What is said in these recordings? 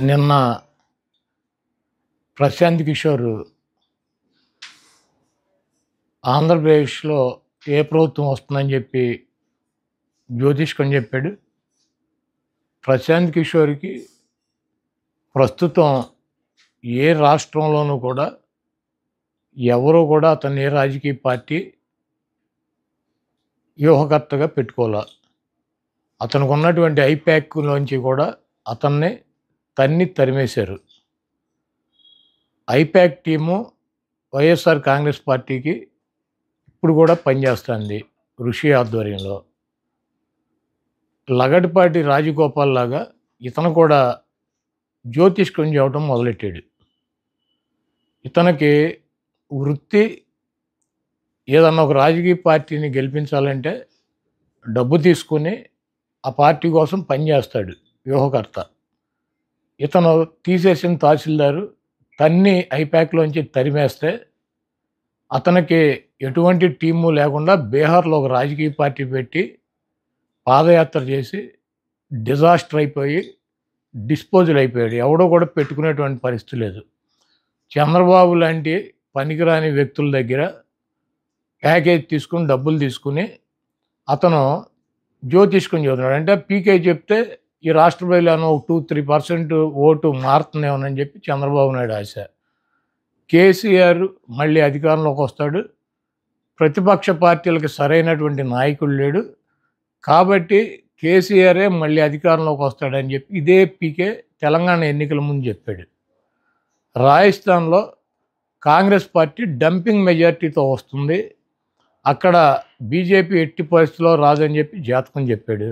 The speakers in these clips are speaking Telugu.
నిన్న ప్రశాంత్ కిషోర్ ఆంధ్రప్రదేశ్లో ఏ ప్రభుత్వం వస్తుందని చెప్పి జ్యోతిష్కం చెప్పాడు. ప్రశాంత్ కిషోర్కి ప్రస్తుతం ఏ రాష్ట్రంలోనూ కూడా ఎవరు కూడా అతన్ని ఏ రాజకీయ పార్టీ వ్యూహకర్తగా పెట్టుకోలే. అతనికి ఉన్నటువంటి ఐప్యాక్లోంచి కూడా అతన్ని తరిమేశారు. ఐప్యాక్ టీము వైఎస్ఆర్ కాంగ్రెస్ పార్టీకి ఇప్పుడు కూడా పనిచేస్తుంది ఋషి ఆధ్వర్యంలో. లగడపాటి రాజగోపాల్ లాగా ఇతను కూడా జ్యోతిష్కం చేయడం మొదలెట్టాడు. ఇతనికి వృత్తి ఏదన్నా ఒక రాజకీయ పార్టీని గెలిపించాలంటే డబ్బు తీసుకుని ఆ పార్టీ కోసం పనిచేస్తాడు వ్యూహకర్త. ఇతను తీసేసిన తహసీల్దారు ఐప్యాక్లోంచి తరిమేస్తే అతనికి ఎటువంటి టీము లేకుండా బీహార్లో ఒక రాజకీయ పార్టీ పెట్టి పాదయాత్ర చేసి డిజాస్టర్ అయిపోయి డిస్పోజల్ అయిపోయాడు. ఎవడో కూడా పెట్టుకునేటువంటి పరిస్థితి లేదు. చంద్రబాబు లాంటి పనికిరాని వ్యక్తుల దగ్గర ప్యాకేజ్ తీసుకుని డబ్బులు తీసుకుని అతను జ్యోతిష్కం చదువుతున్నాడు. అంటే పీకే చెప్తే ఈ రాష్ట్ర ప్రజలను ఒక 2-3% ఓటు మారుతుందేమోనని చెప్పి చంద్రబాబు నాయుడు ఆశ. కేసీఆర్ మళ్ళీ అధికారంలోకి వస్తాడు. ప్రతిపక్ష పార్టీలకు సరైనటువంటి నాయకుడు లేడు కాబట్టి కేసీఆరే మళ్ళీ అధికారంలోకి వస్తాడని చెప్పి ఇదే పీకే తెలంగాణ ఎన్నికల ముందు చెప్పాడు. రాజస్థాన్లో కాంగ్రెస్ పార్టీ డంపింగ్ మెజార్టీతో వస్తుంది, అక్కడ బీజేపీ ఎట్టి పరిస్థితిలో రాదని చెప్పి జాతకం చెప్పాడు.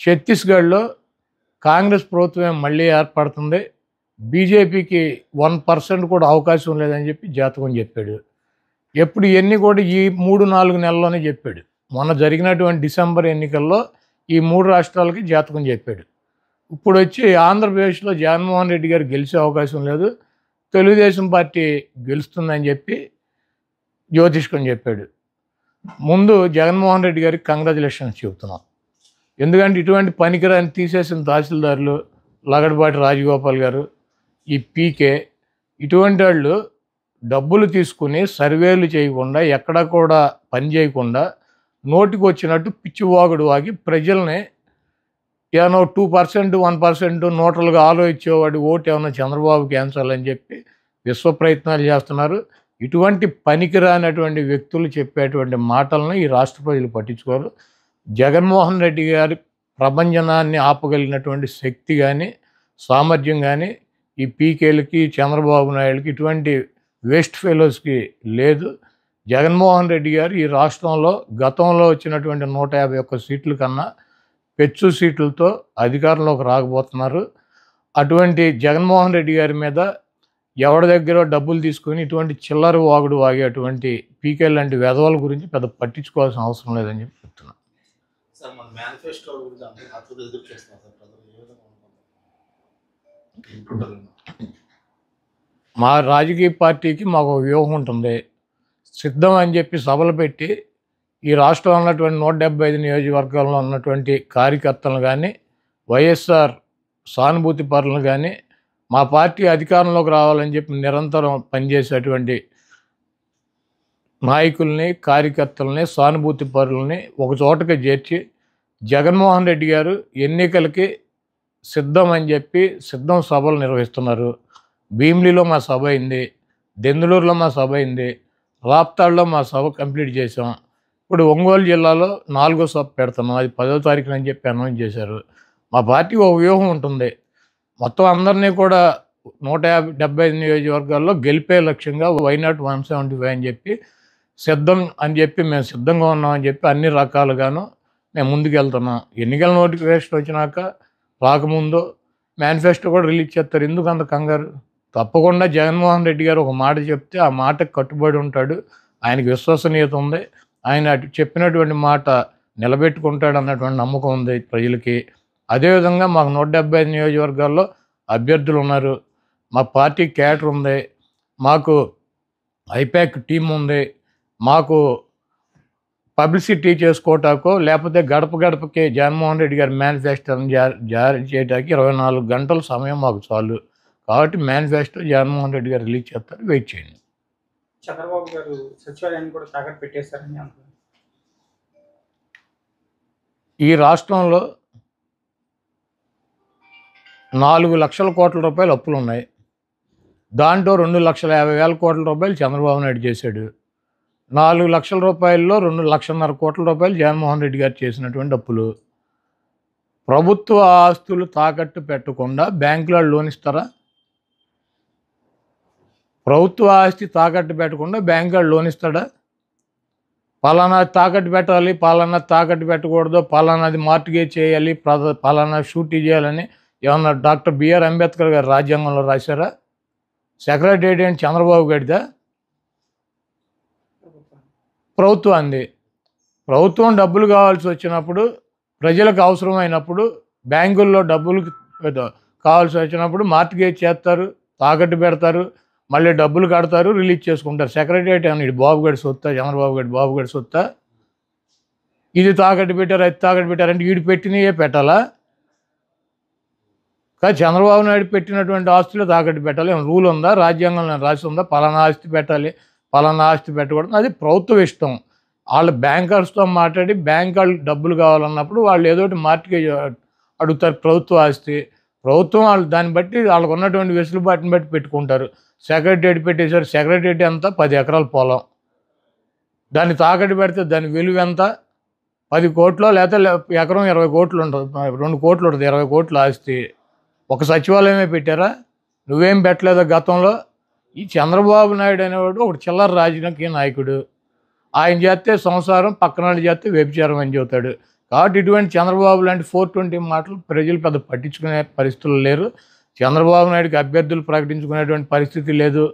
ఛత్తీస్గఢ్లో కాంగ్రెస్ ప్రభుత్వమే మళ్ళీ ఏర్పడుతుంది, బీజేపీకి 1% కూడా అవకాశం లేదని చెప్పి జాతకం చెప్పాడు. ఎప్పుడు ఇవన్నీ కూడా ఈ 3-4 నెలల్లోనే చెప్పాడు. మొన్న జరిగినటువంటి డిసెంబర్ ఎన్నికల్లో ఈ 3 రాష్ట్రాలకి జాతకం చెప్పాడు. ఇప్పుడు వచ్చి ఆంధ్రప్రదేశ్లో జగన్మోహన్ రెడ్డి గారు గెలిచే అవకాశం లేదు, తెలుగుదేశం పార్టీ గెలుస్తుందని చెప్పి జ్యోతిష్కం చెప్పాడు. ముందు జగన్మోహన్ రెడ్డి గారికి కంగ్రాచులేషన్స్ చెబుతున్నాం. ఎందుకంటే ఇటువంటి పనికిరాని తీసేసిన తహసీల్దారులు లగడపాటి రాజగోపాల్ గారు, ఈ పీకే, ఇటువంటి వాళ్ళు డబ్బులు తీసుకుని సర్వేలు చేయకుండా ఎక్కడ కూడా పని చేయకుండా నోటికి వచ్చినట్టు పిచ్చివాగుడు వాగి ప్రజల్ని ఏమన్నా 2%, 1% నోటలుగా ఆలోచించేవాడు ఓటు ఏమన్నా చంద్రబాబుకి వేయించాలని చెప్పి విశ్వ ప్రయత్నాలు చేస్తున్నారు. ఇటువంటి పనికిరానటువంటి వ్యక్తులు చెప్పేటువంటి మాటలను ఈ రాష్ట్ర ప్రజలు పట్టించుకోరు. జగన్మోహన్ రెడ్డి గారి ప్రభంజనాన్ని ఆపగలిగినటువంటి శక్తి కానీ సామర్థ్యం కానీ ఈ పీకేలకి చంద్రబాబు నాయుడుకి ఇటువంటి వేస్ట్ ఫెలోస్కి లేదు. జగన్మోహన్ రెడ్డి గారు ఈ రాష్ట్రంలో గతంలో వచ్చినటువంటి 151 సీట్ల కన్నా పెచ్చు సీట్లతో అధికారంలోకి రాకపోతున్నారు. అటువంటి జగన్మోహన్ రెడ్డి గారి మీద ఎవరి దగ్గర డబ్బులు తీసుకొని ఇటువంటి చిల్లర వాగుడు వాగే అటువంటి పీకే లాంటి వెధవల గురించి పెద్ద పట్టించుకోవాల్సిన అవసరం లేదని చెప్పి చెప్తున్నాను. మా రాజకీయ పార్టీకి మాకు వ్యూహం ఉంటుంది. సిద్ధం అని చెప్పి సభలు పెట్టి ఈ రాష్ట్రంలో ఉన్నటువంటి 175 నియోజకవర్గాల్లో ఉన్నటువంటి కార్యకర్తలను కానీ వైఎస్ఆర్ సానుభూతి పరులను కానీ మా పార్టీ అధికారంలోకి రావాలని చెప్పి నిరంతరం పనిచేసేటువంటి నాయకుల్ని, కార్యకర్తలని, సానుభూతి పరులని ఒక చోటకి చేర్చి జగన్మోహన్ రెడ్డి గారు ఎన్నికలకి సిద్ధం అని చెప్పి సిద్ధం సభలు నిర్వహిస్తున్నారు. భీమిలిలో మా సభ అయింది, దెందులూరులో మా సభ అయింది, రాప్తాడులో మా సభ కంప్లీట్ చేసాం. ఇప్పుడు ఒంగోలు జిల్లాలో 4వ సభ పెడుతున్నాం, అది 10వ తారీఖున అని చెప్పి అనౌన్స్ చేశారు. మా పార్టీ ఒక వ్యూహం ఉంటుంది. మొత్తం అందరినీ కూడా 175 నియోజకవర్గాల్లో గెలిపే లక్ష్యంగా వైనాట్ 175 అని చెప్పి సిద్ధం అని చెప్పి మేము సిద్ధంగా ఉన్నామని చెప్పి అన్ని రకాలుగాను మేము ముందుకెళ్తున్నాం. ఎన్నికల నోటిఫికేషన్ వచ్చినాక రాకముందు మేనిఫెస్టో కూడా రిలీజ్ చేస్తారు. ఎందుకు అంత కంగారు? తప్పకుండా జగన్మోహన్ రెడ్డి గారు ఒక మాట చెప్తే ఆ మాటకు కట్టుబడి ఉంటాడు. ఆయనకి విశ్వసనీయత ఉంది, ఆయన చెప్పినటువంటి మాట నిలబెట్టుకుంటాడు అన్నటువంటి నమ్మకం ఉంది ప్రజలకి. అదేవిధంగా మాకు 175 నియోజకవర్గాల్లో అభ్యర్థులు ఉన్నారు, మా పార్టీ క్యాడర్ ఉంది, మాకు ఐప్యాక్ టీం ఉంది, మాకు పబ్లిసిటీ చేసుకోవటాకో లేకపోతే గడప గడపకి జగన్మోహన్ రెడ్డి గారి మేనిఫెస్టోని జారీ చేయడానికి 24 గంటల సమయం మాకు చాలు. కాబట్టి మేనిఫెస్టో జగన్మోహన్ రెడ్డి గారు రిలీజ్ చేస్తారు, వెయిట్ చేయండి. చంద్రబాబు గారు సచివాలయాన్ని కూడా తాకట్టు పెట్టేస్తారని అంటున్నారు. ఈ రాష్ట్రంలో 4 లక్షల కోట్ల రూపాయలు అప్పులు ఉన్నాయి. దాంట్లో 2,50,000 కోట్ల రూపాయలు చంద్రబాబు నాయుడు చేశాడు. 4 లక్షల రూపాయల్లో 2,50,000 కోట్ల రూపాయలు జగన్మోహన్ రెడ్డి గారు చేసినటువంటి అప్పులు. ప్రభుత్వ ఆస్తులు తాకట్టు పెట్టకుండా బ్యాంకులో లోన్ ఇస్తారా? ప్రభుత్వ ఆస్తి తాకట్టు పెట్టకుండా బ్యాంకులో లోన్ ఇస్తాడా? పలానా తాకట్టు పెట్టాలి, పలానా తాకట్టు పెట్టకూడదు, పలానాది మార్టిగేజ్ చేయాలి, పలానా షూరిటీ చేయాలని ఏమన్నా డాక్టర్ బిఆర్ అంబేద్కర్ గారు రాజ్యాంగంలో రాశారా? సెక్రటేరియట్ ఏంటి చంద్రబాబు గడిదా? ప్రభుత్వాన్ని. ప్రభుత్వం డబ్బులు కావాల్సి వచ్చినప్పుడు, ప్రజలకు అవసరమైనప్పుడు, బ్యాంకుల్లో డబ్బులు కావాల్సి వచ్చినప్పుడు మార్టిగేజ్ చేస్తారు, తాకట్టు పెడతారు, మళ్ళీ డబ్బులు కడతారు, రిలీజ్ చేసుకుంటారు. సెక్రటేరియట్ ఏమన్నా బాబు గడి సొత్తా, చంద్రబాబు గడి బాబు గడి సొత్తా? ఇది తాకట్టు పెట్టారు, అది తాకట్టు పెట్టారంటే వీడు పెట్టినయే పెట్టాలా? కానీ చంద్రబాబు నాయుడు పెట్టినటువంటి ఆస్తులు తాకట్టు పెట్టాలి. ఏమైనా రూల్ ఉందా? రాజ్యాంగంలో రాసి ఉందా పలానా ఆస్తి పెట్టాలి, పలానా ఆస్తి పెట్టకూడదు? అది ప్రభుత్వం ఇష్టం. వాళ్ళు బ్యాంకర్స్తో మాట్లాడి బ్యాంక్ వాళ్ళు డబ్బులు కావాలన్నప్పుడు వాళ్ళు ఏదోటి మార్టిగేజ్ అడుగుతారు. ప్రభుత్వ ఆస్తి ప్రభుత్వం వాళ్ళు దాన్ని బట్టి వాళ్ళకు ఉన్నటువంటి వెసులుబాటుని బట్టి పెట్టుకుంటారు. సెక్రటేరియట్ పెట్టేశారు. సెక్రటేరియట్ ఎంత? 10 ఎకరాల పొలం. దాన్ని తాకట్టు పెడితే దాని విలువ ఎంత? 10 కోట్లు, లేకపోతే ఎకరం 20 కోట్లు ఉంటుంది, 2 కోట్లు ఉంటుంది, 20 కోట్ల ఆస్తి. ఒక సచివాలయమే పెట్టారా? నువ్వేం పెట్టలేదా గతంలో? ఈ చంద్రబాబు నాయుడు అనేవాడు ఒక చిల్లర రాజకీయ నాయకుడు. ఆయన చేస్తే సంసారం, పక్కన వాళ్ళు చేస్తే వ్యభిచారం అని చెబుతాడు. కాబట్టి ఇటువంటి చంద్రబాబు లాంటి 420 మాటలు ప్రజలు పెద్ద పట్టించుకునే పరిస్థితులు లేరు. చంద్రబాబు నాయుడుకి అభ్యర్థులు ప్రకటించుకునేటువంటి పరిస్థితి లేదు.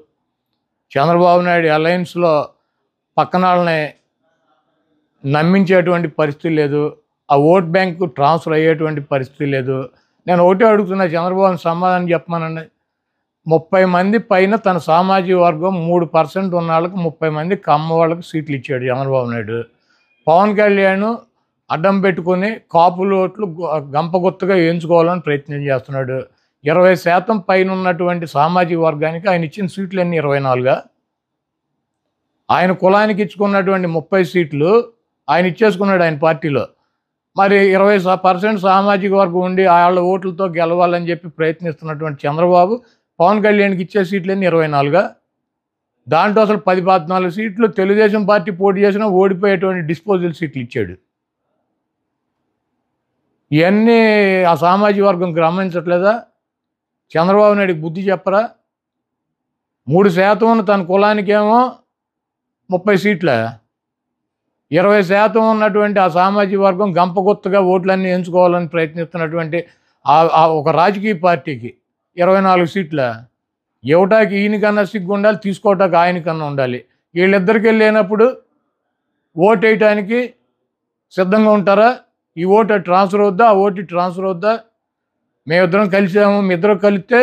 చంద్రబాబు నాయుడు అలయన్స్లో పక్కన వాళ్ళని నమ్మించేటువంటి పరిస్థితి లేదు. ఆ ఓట్ బ్యాంకు ట్రాన్స్ఫర్ అయ్యేటువంటి పరిస్థితి లేదు. నేను ఒకటే అడుగుతున్నా, చంద్రబాబుని సమాధానం చెప్పమానండి. 30 మంది పైన తన సామాజిక వర్గం 3% ఉన్న వాళ్ళకి 30 మంది కమ్మ వాళ్ళకి సీట్లు ఇచ్చాడు చంద్రబాబు నాయుడు. పవన్ కళ్యాణ్ అడ్డం పెట్టుకుని కాపులు ఓట్లు గంపగుత్తగా వేయించుకోవాలని ప్రయత్నం చేస్తున్నాడు. 20% పైన ఉన్నటువంటి సామాజిక వర్గానికి ఆయన ఇచ్చిన సీట్లు అన్నీ 24గా. ఆయన కులానికి ఇచ్చుకున్నటువంటి 30 సీట్లు ఆయన ఇచ్చేసుకున్నాడు ఆయన పార్టీలో. మరి 20% సామాజిక వర్గం ఉండి వాళ్ళ ఓట్లతో గెలవాలని చెప్పి ప్రయత్నిస్తున్నటువంటి చంద్రబాబు పవన్ కళ్యాణ్కి ఇచ్చే సీట్లన్నీ 24గా. దాంట్లో అసలు 10-14 సీట్లు తెలుగుదేశం పార్టీ పోటీ చేసినా ఓడిపోయేటువంటి డిస్పోజల్ సీట్లు ఇచ్చాడు. ఇవన్నీ ఆ సామాజిక వర్గం గమనించట్లేదా? చంద్రబాబు నాయుడికి బుద్ధి చెప్పరా? 3% ఉన్న తన కులానికేమో 30 సీట్ల, 20% ఉన్నటువంటి ఆ సామాజిక వర్గం గంపగుత్తగా ఓట్లన్నీ ఎంచుకోవాలని ప్రయత్నిస్తున్నటువంటి ఒక రాజకీయ పార్టీకి 24 సీట్ల. ఇవ్వటానికి ఈయనకన్నా సిగ్గు ఉండాలి, తీసుకోవటానికి ఆయనకన్నా ఉండాలి. వీళ్ళిద్దరికి వెళ్ళినప్పుడు ఓటు వేయటానికి సిద్ధంగా ఉంటారా? ఈ ఓటు ట్రాన్స్ఫర్ అవుద్దా, ఆ ఓటు ట్రాన్స్ఫర్ అవుద్దా? మేమిద్దరం కలిసాము, మీ ఇద్దరు కలిస్తే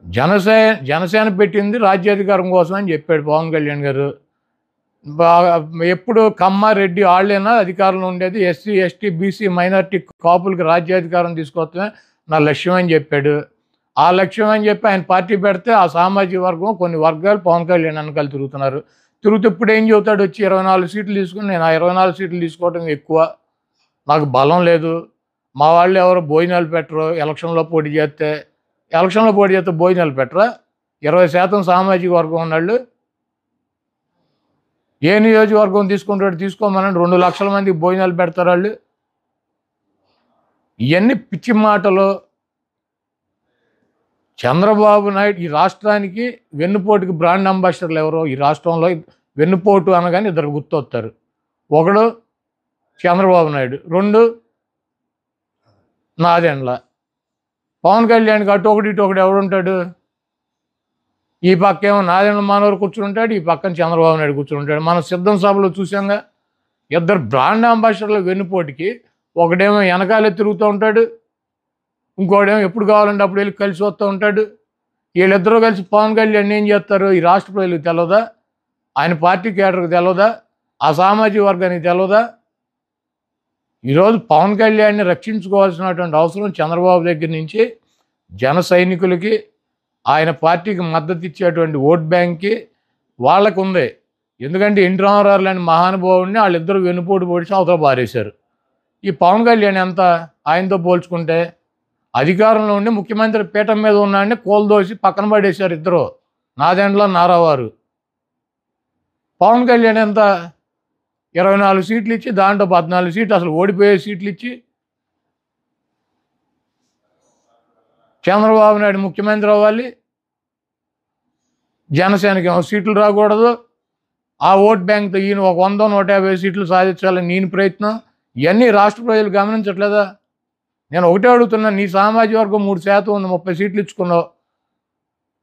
జనసేన పెట్టింది రాజ్యాధికారం కోసం అని చెప్పాడు పవన్ కళ్యాణ్ గారు. ఎప్పుడు కమ్మారెడ్డి వాళ్ళైనా అధికారంలో ఉండేది, ఎస్సీ ఎస్టీ బీసీ మైనార్టీ కాపులకి రాజ్యాధికారం తీసుకొస్తే నా లక్ష్యం అని చెప్పాడు. ఆ లక్ష్యం అని చెప్పి ఆయన పార్టీ పెడితే ఆ సామాజిక వర్గం కొన్ని వర్గాలు పవన్ కళ్యాణ్ వెనకాల తిరుగుతున్నారు. తిరుగుతూ ఇప్పుడు ఏం చెబుతాడు? వచ్చి 24 సీట్లు తీసుకుని నేను ఆ 24 సీట్లు తీసుకోవటం ఎక్కువ, నాకు బలం లేదు, మా వాళ్ళు ఎవరు భోజనాలు పెట్టరు, ఎలక్షన్లో పోటీ చేస్తే భోజనాలు పెట్టరా? 20% సామాజిక వర్గం ఉన్నాళ్ళు. ఏ నియోజకవర్గం తీసుకుంటాడు? తీసుకోమనండి, 2 లక్షల మందికి భోజనాలు పెడతారు వాళ్ళు. ఇవన్నీ పిచ్చి మాటలు. చంద్రబాబు నాయుడు ఈ రాష్ట్రానికి వెన్నుపోటుకి బ్రాండ్ అంబాసిడర్లు ఎవరో? ఈ రాష్ట్రంలో వెన్నుపోటు అనగానే ఇద్దరు గుర్తొస్తారు. ఒకడు చంద్రబాబు నాయుడు, 2 నాదెండ్ల. పవన్ కళ్యాణ్కి అటు ఒకటి ఇటు ఒకటి ఎవడుంటాడు? ఈ పక్కేమో నాదెండ్ల మనోహర్ కూర్చుంటాడు, ఈ పక్కన చంద్రబాబు నాయుడు కూర్చుంటాడు. మనం సిద్ధం సభలో చూసాంగా, ఇద్దరు బ్రాండ్ అంబాసిడర్ల వెన్నుపోటుకి ఒకడేమో వెనకాలే తిరుగుతూ ఉంటాడు, ఇంకోడేమో ఎప్పుడు కావాలంటే అప్పుడు వెళ్ళి కలిసి వస్తూ ఉంటాడు. వీళ్ళిద్దరూ కలిసి పవన్ కళ్యాణ్ ఏం చేస్తారు? ఈ రాష్ట్ర ప్రజలకు తెలియదా? ఆయన పార్టీ కేడర్కి తెలియదా? ఆ సామాజిక వర్గానికి తెలవదా? ఈరోజు పవన్ కళ్యాణ్ని రక్షించుకోవాల్సినటువంటి అవసరం చంద్రబాబు దగ్గర నుంచి జన సైనికులకి, ఆయన పార్టీకి మద్దతు ఇచ్చేటువంటి ఓట్ బ్యాంక్కి వాళ్ళకు ఉంది. ఎందుకంటే ఎన్టీ రామారావు లాంటి మహానుభావుడిని వాళ్ళిద్దరూ వెన్నుపోటు పొడిచి అవతల పారేశారు. ఈ పవన్ కళ్యాణ్ ఎంత ఆయనతో పోల్చుకుంటే? అధికారంలో ఉండి ముఖ్యమంత్రి పీఠం మీద ఉన్నాడని కోల్దోసి పక్కన పడేశారు ఇద్దరు, నాదెండ్ల నారావారు. పవన్ కళ్యాణ్ ఎంత? 24 సీట్లు ఇచ్చి దాంట్లో 14 సీట్లు అసలు ఓడిపోయే సీట్లు ఇచ్చి చంద్రబాబు నాయుడు ముఖ్యమంత్రి అవ్వాలి, జనసేనకి ఏమో సీట్లు రాకూడదు, ఆ ఓట్ బ్యాంక్తో ఈయన ఒక 100-150 సీట్లు సాధించాలని నేను ప్రయత్నం. ఇవన్నీ రాష్ట్ర ప్రజలు గమనించట్లేదా? నేను ఒకటే అడుగుతున్నా, నీ సామాజిక వర్గం 3% ఉంది, 30 సీట్లు ఇచ్చుకున్నావు.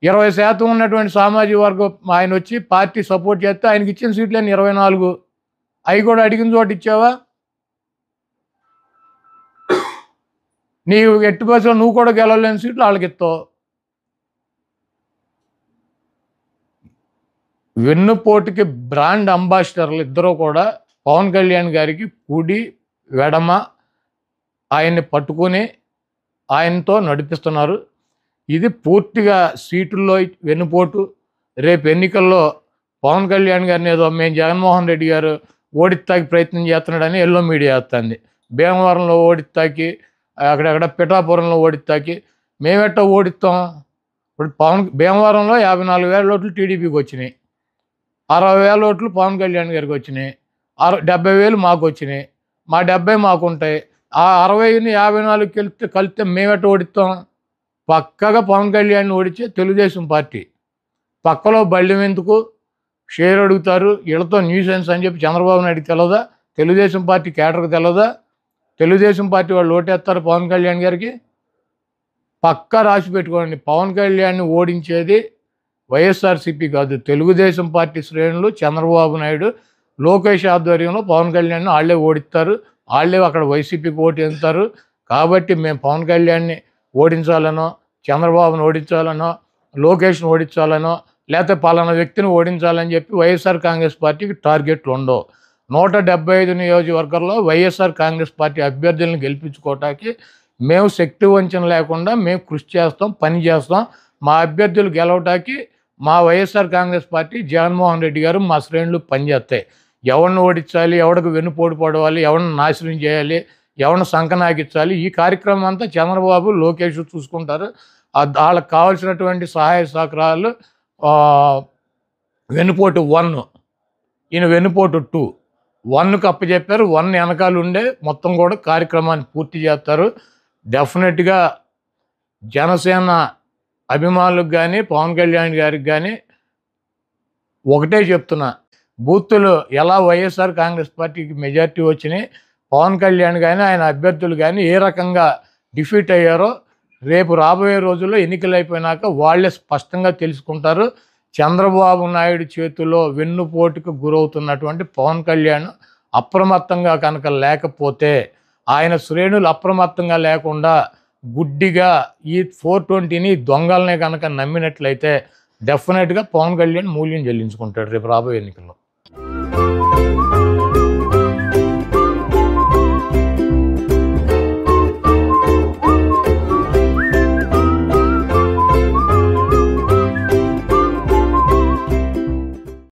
20% ఉన్నటువంటి సామాజిక వర్గం ఆయన వచ్చి పార్టీ సపోర్ట్ చేస్తే ఆయనకి ఇచ్చిన సీట్లని 24, అవి కూడా అడిగిన చోట ఇచ్చావా? నీవు ఎట్టి బస్సులో నువ్వు కూడా గెలవలేని సీట్లు వాళ్ళకి ఇస్తావు. వెన్నుపోటుకి బ్రాండ్ అంబాసిడర్లు ఇద్దరు కూడా పవన్ కళ్యాణ్ గారికి కుడి వెడమ ఆయన్ని పట్టుకొని ఆయనతో నడిపిస్తున్నారు. ఇది పూర్తిగా సీటుల్లో వెన్నుపోటు. రేపు ఎన్నికల్లో పవన్ కళ్యాణ్ గారిని ఏదో మేము జగన్మోహన్ రెడ్డి గారు ఓడిస్తాకి ప్రయత్నం చేస్తున్నాడని ఎల్లో మీడియా వస్తుంది. భీమవరంలో ఓడిస్తాకి, అక్కడక్కడ పిఠాపురంలో ఓడిస్తాకి. మేమెట్టా ఓడిస్తాం? ఇప్పుడు భీమవరంలో 54,000 ఓట్లు టీడీపీకి వచ్చినాయి, 60,000 ఓట్లు పవన్ కళ్యాణ్ గారికి వచ్చినాయి, 70,000 మాకు వచ్చినాయి. మా 70 మాకు ఉంటాయి. ఆ 60ని 54 కలిస్తే మేమెట్ట ఓడిస్తాం? పక్కగా పవన్ కళ్యాణ్ని ఓడించే తెలుగుదేశం పార్టీ. పక్కలో బళ్ళెం ఎందుకు, షేర్ అడుగుతారు, వీళ్ళతో న్యూసెన్స్ అని చెప్పి చంద్రబాబు నాయుడికి తెలవదా? తెలుగుదేశం పార్టీ కేటర్కి తెలవదా? తెలుగుదేశం పార్టీ వాళ్ళు ఓటేస్తారు పవన్ కళ్యాణ్ గారికి. పక్కా రాసి పెట్టుకోండి, పవన్ కళ్యాణ్ని ఓడించేది వైఎస్ఆర్సీపీ కాదు, తెలుగుదేశం పార్టీ శ్రేణులు, చంద్రబాబు నాయుడు, లోకేష్ ఆధ్వర్యంలో పవన్ కళ్యాణ్ని వాళ్ళే ఓడిస్తారు. వాళ్ళే అక్కడ వైసీపీకి ఓటు వేస్తారు. కాబట్టి మేము పవన్ కళ్యాణ్ని ఓడించాలనో, చంద్రబాబును ఓడించాలనో, లోకేష్ను ఓడించాలనో, లేకపోతే పలానా వ్యక్తిని ఓడించాలని చెప్పి వైఎస్ఆర్ కాంగ్రెస్ పార్టీకి టార్గెట్లు ఉండవు. 175 నియోజకవర్గాల్లో వైఎస్ఆర్ కాంగ్రెస్ పార్టీ అభ్యర్థులను గెలిపించుకోవటానికి మేము శక్తి వంచన లేకుండా మేము కృషి చేస్తాం, పని చేస్తాం. మా అభ్యర్థులు గెలవటానికి మా వైఎస్ఆర్ కాంగ్రెస్ పార్టీ, జగన్మోహన్ రెడ్డి గారు, మా శ్రేణులు పనిచేస్తాయి. ఎవరిని ఓడించాలి, ఎవరికి వెన్నుపోటు పడవాలి, ఎవరిని నాశనం చేయాలి, ఎవరిని సంకనాగించాలి, ఈ కార్యక్రమం అంతా చంద్రబాబు, లోకేష్ చూసుకుంటారు. వాళ్ళకి కావాల్సినటువంటి సహాయ సహకారాలు వెన్నుపోటు 1, ఈయన వెన్నుపోటు 2. 1కి అప్పచెప్పారు. 1 వెనకాల ఉండే మొత్తం కూడా కార్యక్రమాన్ని పూర్తి చేస్తారు. డెఫినెట్గా జనసేన అభిమానులకు కానీ, పవన్ కళ్యాణ్ గారికి కానీ ఒకటే చెప్తున్నా, బూతులు ఎలా వైఎస్ఆర్ కాంగ్రెస్ పార్టీకి మెజార్టీ వచ్చినాయి, పవన్ కళ్యాణ్ కానీ ఆయన అభ్యర్థులు కానీ ఏ రకంగా డిఫీట్ అయ్యారో రేపు రాబోయే రోజుల్లో ఎన్నికలు అయిపోయినాక వాళ్ళే స్పష్టంగా తెలుసుకుంటారు. చంద్రబాబు నాయుడు చేతిలో వెన్నుపోటుకు గురవుతున్నటువంటి పవన్ కళ్యాణ్ అప్రమత్తంగా కనుక లేకపోతే, ఆయన శ్రేణులు అప్రమత్తంగా లేకుండా గుడ్డిగా ఈ 420ని దొంగలనే కనుక నమ్మినట్లయితే డెఫినెట్గా పవన్ కళ్యాణ్ మూల్యం చెల్లించుకుంటాడు రేపు రాబోయే ఎన్నికల్లో.